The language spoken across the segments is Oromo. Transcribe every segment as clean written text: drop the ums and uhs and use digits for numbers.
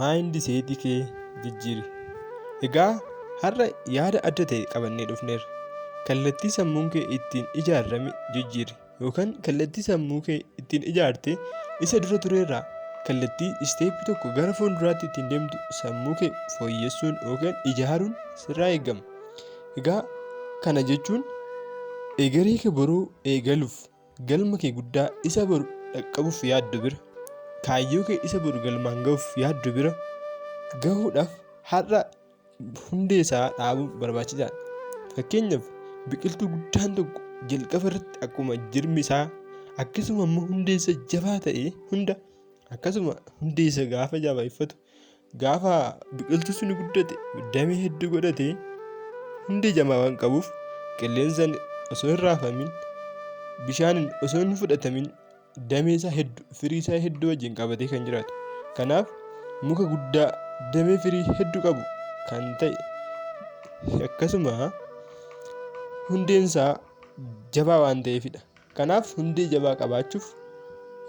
maayindi seetii kee jijjiiri. Egaa har'a yaada adda ta'e qabannee dhufneerra. Kallattii sammuun kee ittiin ijaarame jijjiiri yookaan kallattii sammuu kee ittiin ijaarte isa dura tureerraa kallattii isteeppii tokko gara fuulduraatti ittiin deemtu sammuu kee fooyyessuun yookaan ijaaruun sirraa eegama. Egaa kana jechuun egeree kee boruu eegaluuf galma kee guddaa isa boru dhaqqabuuf yaaddu bira kaayyoo kee isa boru galmaan gahuuf yaaddu bira gahuudhaaf har'a hundee isaa dhaabuun barbaachisaadha. Fakkeenyaaf biqiltuu guddaan tokko jalqaba irratti akkuma jirmi isaa akkasuma immoo hundee isa jabaa ta'e hunda akkasuma hundee isa gaafa jabeeffatu gaafa biqiltuu sun guddate damee hedduu godhate hundee jabaa waan qabuuf qilleensaan osoo hin raafamin bishaaniin osoo hin fudhatamin damee isaa hedduu firii isaa hedduu wajjin qabatee kan jiraatu. Kanaaf muka guddaa damee firii hedduu qabu kan ta'e akkasuma hundeen isaa jabaa waan ta'eefidha. Kanaaf hundee jabaa qabaachuuf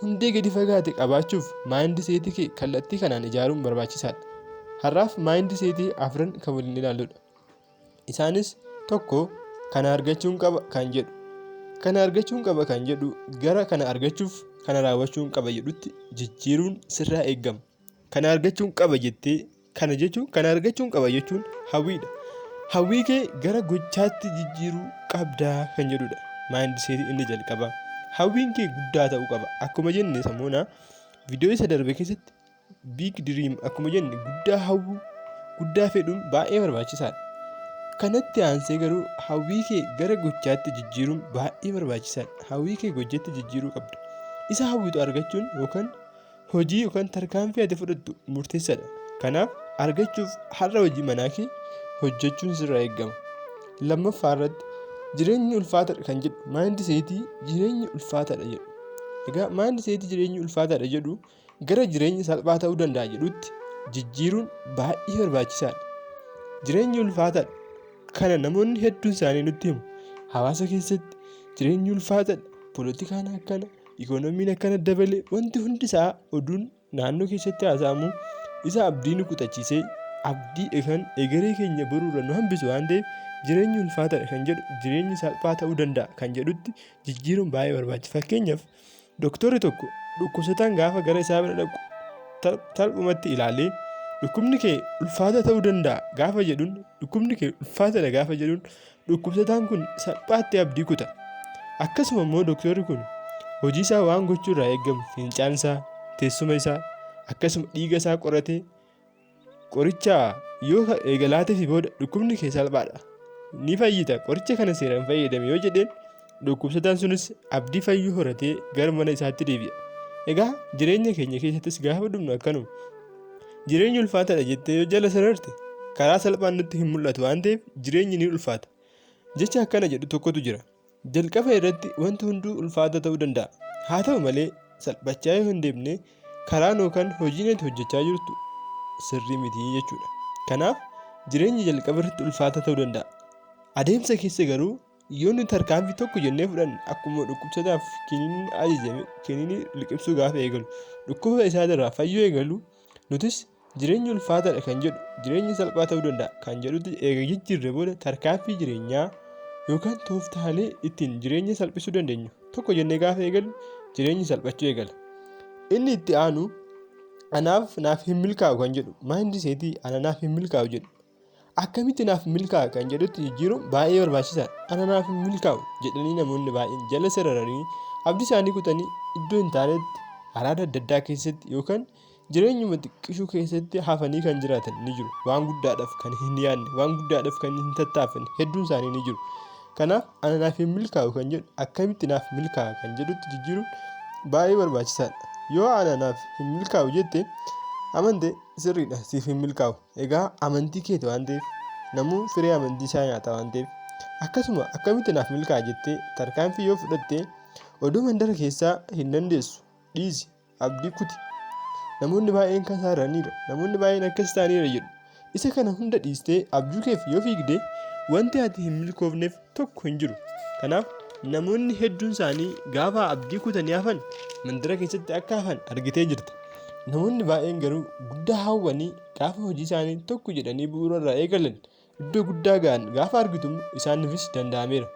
hundee gadi fagaate qabaachuuf maayindi seetii kee kallattii kanaan ijaaruun barbaachisaadha. Har'aaf maayindi seetii afran kan waliin ilaalludha. Isaanis tokko kana argachuun qaba kan jedhu. Kana argachuun qaba kan jedhu gara kana argachuuf kana raawwachuun qaba jedhutti jijjiiruun sirraa eegama. Kana argachuun qaba jettee kana jechuun kana argachuun qaba jechuun hawwiidha. Hawwii kee gara gochaatti jijjiiruu qabdaa kan jedhudha. Maayindi seetii inni jalqaba. Hawwiin kee guddaa ta'uu qaba. Akkuma jenne samuuna viidiyoo isa darbe keessatti biig diriim akkuma jenne guddaa hawwuu guddaa fedhuun baay'ee barbaachisaadha. Kanatti aansee garuu hawwii kee gara gochaatti jijjiiruun baay'ee barbaachisaadha. Hawwii kee gochaatti jijjiiruu qabda. Isa hawwitu argachuun yookaan hojii yookaan tarkaanfii ati fudhattu murteessaadha. Kanaaf argachuuf har'a hojii manaa kee hojjechuun sirraa eegama. Lammaffaa irratti jireenyi ulfaataadha kan jedhu maayindi seetii jireenyi ulfaataadha jedhu. Egaa maayindi seetii jireenyi ulfaataadha jedhu gara jireenya salphaa ta'uu danda'a jedhutti jijjiiruun baay'ee barbaachisaadha. Jireenyi ulfaataadha kana namoonni hedduun isaanii nutti himu. Hawaasa keessatti jireenyi ulfaataadha, poolitikaan akkana, ikoonomiin akkana dabalee wanti hundi isaa oduun naannoo keessatti haasa'amu isa abdii nu kutachiisee abdii egeree keenya boruurra nu hambisu waan ta'eef jireenyi ulfaataadha kan jedhu jireenyi salphaa ta'uu danda'a kan jedhutti jijjiiruun baay'ee barbaachisa. Fakkeenyaaf dooktorri tokko dhukkubsataan gaafa gara isaa bira dhaqu salphumatti ilaalee dhukkubni kee ulfaata ta'uu danda'a gaafa jedhuun dhukkubni kee ulfaataadha gaafa jedhuun dhukkubsataan kun salphaatti abdii kuta. Akkasuma immoo dooktorri kun hojii isaa waan gochuu irraa eegamu fincaan isaa, teessuma isaa akkasuma dhiiga isaa qoratee qoricha yoo eegalaatee fi booda dhukkubni kee salphaadha ni fayyita qoricha kana seeraan fayyadame yoo jedheen dhukkubsataan sunis abdii fayyuu horatee gara mana isaatti deebi'a. Egaa jireenya keenya keessattis gaafa dhumnu akkanuma jireenyi ulfaataadha jettee yoo jala sararte karaa salphaan nutti hin mul'atu waan ta'eef jireenyi ni ulfaata. Jecha akkana jedhu tokkotu jira. Jalqaba irratti wanti hunduu ulfaata ta'uu danda'a. Haa ta'u malee salphachaa yoo hin deemne karaan yookaan hojiin ati hojjechaa jirtu sirrii miti jechuudha. Kanaaf jireenyi jalqaba irratti ulfaata ta'uu danda'a. Adeemsa keessa garuu yoo nuti tarkaanfii tokko jennee fudhanne akkuma dhukkubsataaf kiniinni ajajame kiniinni liqimsuu gaafa eegalu dhukkuba isaarraa fayyuu eegalu nutis jireenyi ulfaataadha kan jedhu jireenyi salphaa ta'uu danda'a kan jedhutti eega jijjiirre booda tarkaanfii jireenyaa yookaan tooftaalee ittiin jireenya salphisuu dandeenyu tokko jennee gaafa eegalu jireenyi salphachuu eegala. Inni itti aanu naaf hin milkaa'u kan jedhu maayindi seetii naaf hin milkaa'u jedhu. Akkamitti naaf milkaa'a kan jedhutti jijjiiruun baay'ee barbaachisaadha. Naaf hin milkaa'u jedhanii namoonni baay'een jala sararanii abdii isaanii kutanii iddoo hin taanetti araada adda addaa keessatti yookaan jireenyuma xiqqishuu keessatti hafanii kan jiraatan ni jiru. Waan guddaadhaaf kan hin yaadne, waan guddaadhaaf kan hin tattaaffanne hedduun isaanii ni jiru. Kanaaf naaf hin milkaa'u kan jedhu akkamitti naaf milkaa'a kan jedhutti jijjiiruun baay'ee barbaachisaadha. Yoo naaf hin milkaa'u jette amante sirriidha siif hin milkaa'u. Egaa amantii keeti waan ta'eef namuu firee amantii isaa nyaata waan ta'eef akkasuma akkamitti naaf milkaa'a jettee tarkaanfii yoo fudhatte oduu mandara keessaa hin dandeessu dhiisi abdii kuti. Namoonni baay'een kan saaraniidha. Namoonni baay'een akkas ta'aniidha jedhu. Isa kana hunda dhiistee abjuu keef yoo fiigdee wanti ati hin milkoofneef tokko hin jiru. Kanaaf namoonni hedduun isaanii gaafa abdii kutanii hafan mandara keessatti akka hafan argitee jirta. namoonni baay'een garuu guddaa hawwanii gaafa hojii isaanii tokko jedhanii bu'uura irraa eegalan iddoo guddaa ga'an gaafa argitu isaaniifis danda'ameera.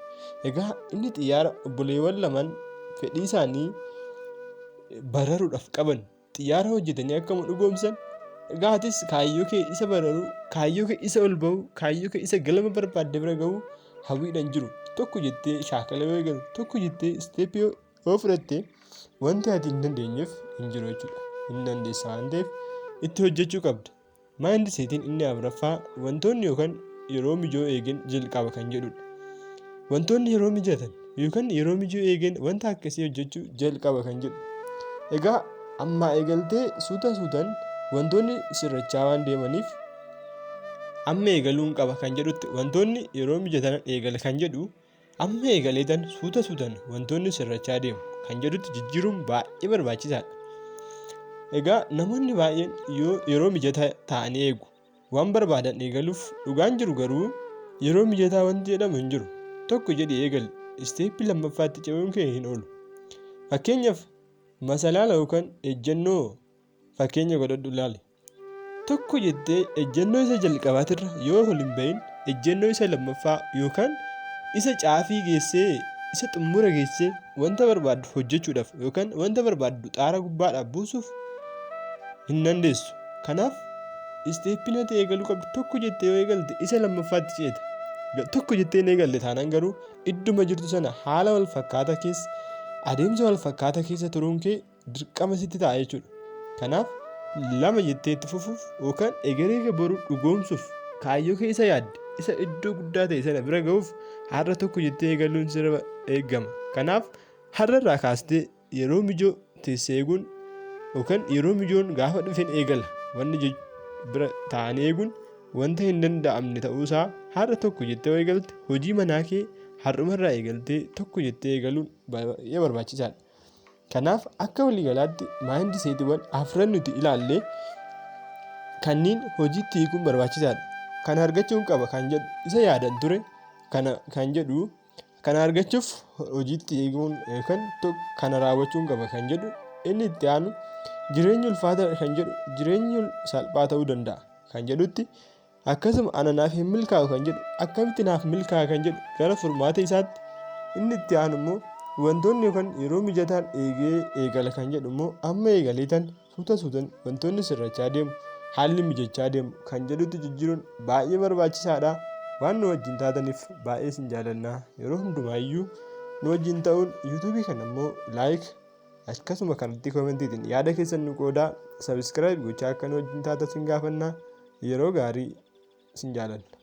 Egaa inni xiyyaara obboleewwan lamaan fedhii isaanii bararuudhaaf qaban xiyyaara hojjetanii akka dhugoomsan, egaa atis kaayyoo kee isa bararuu, kaayyoo kee isa ol bahuu, kaayyoo kee isa galma barbaadde bira gahuu hawwiidhaan jiru tokko jettee shaakala yoo eegalu, tokko jettee isteeppii yoo fudhatte wanti ati hin dandeenyeef hin jiru jechuudha. Hin dandeessa waan ta'eef itti hojjechuu qabda. Maayindi seetiin inni afuraffaa wantoonni yookaan yeroo mijoo eegen jalqaba kan jedhudha. Wantoonni yeroo mijatan yookaan yeroo mijoo eegen wanta akkasii hojjechuu jalqaba kan jedhu. Egaa ammaa eegaltee suutaan wantoonni sirrachaa waan deemaniif amma eegaluun qaba kan jedhutti wantoonni yeroo mijatan eegala kan jedhu amma eegaleetan suutaan wantoonni sirrachaa deemu kan jedhutti jijjiiruun baay'ee barbaachisaadha. Egaa namoonni baay'een yeroo mijataa ta'anii eegu. Waan barbaadan eegaluuf dhugaan jiru garuu yeroo mijataa wanti jedhamu hin jiru. Tokko jedhii eegali isteeppii lammaffaatti ce'uun kee hin oolu. Fakkeenyaaf masalaala yookaan ejjennoo fakkeenya godhadhu ilaali. Tokko jettee ejjennoo isa jalqabaatirra yoo ol hin bahin ejjennoo isa lammaffaa yookaan isa caafii geessee isa xumura geessee wanta barbaaddu hojjechuudhaaf yookaan wanta barbaaddu xaara gubbaadhaaf buusuuf hin dandeessu. Kanaaf isteeppii ati eegaluu qabdu tokko jettee yoo eegalte isa lammaffaatti ceeta. Tokko jettee hin eegalle taanaan garuu idduma jirtu sana haala wal fakkaataa keessa adeemsa wal fakkaataa keessa turuun kee dirqama sitti ta'a jechuudha. Kanaaf lama jettee itti fufuuf yookaan egeree kee boruu dhugoomsuuf kaayyoo kee isa yaadde isa iddoo guddaa ta'e sana bira ga'uuf har'a tokko jettee eegaluun sirra eegama. Kanaaf har'a irraa kaastee yeroo mijoo teessee eeguun yookaan yeroo mijoon gaafa dhufeen eegala wanni bira taa'anii eeguun wanta hin danda'amne ta'uusaa har'a tokko jettee eegalte hojii manaa kee har'umarraa eegaltee tokko jettee eegaluun baay'ee barbaachisaadha. Kanaaf akka waliigalaatti maayindi seetiiwwan afran nuti ilaallee kanneen hojiitti hiikuun barbaachisaadha. Kana argachuun qaba kan jedhu isa yaadan ture kan jedhu kana argachuuf hojiitti hiikuun yookaan kana raawwachuun qaba kan jedhu inni itti aanu jireenya ulfaataa kan jedhu jireenyi salphaa ta'uu danda'a kan jedhutti akkasuma ana naaf hin milkaa'u kan jedhu akkamitti naaf milkaa'a kan jedhu gara furmaata isaatti inni itti aanu immoo wantoonni yookaan yeroo mijataan eegala kan jedhu immoo amma eegaleetan suutaan wantoonni sirrachaa deemu haalli mijachaa deemu kan jedhutti jijjiiruun baay'ee barbaachisaadha. Waan nu wajjin taataniif baay'ee sin jaalannaa. Yeroo hundumaayyuu nu wajjin ta'uun yuutuubii kana immoo laayik akkasuma kanatti koomentiitiin yaada keessan nu qoodaa sabiskiraayib gochaa akka nu wajjin taatan sin gaafannaa. Yeroo gaarii sin jaalanna.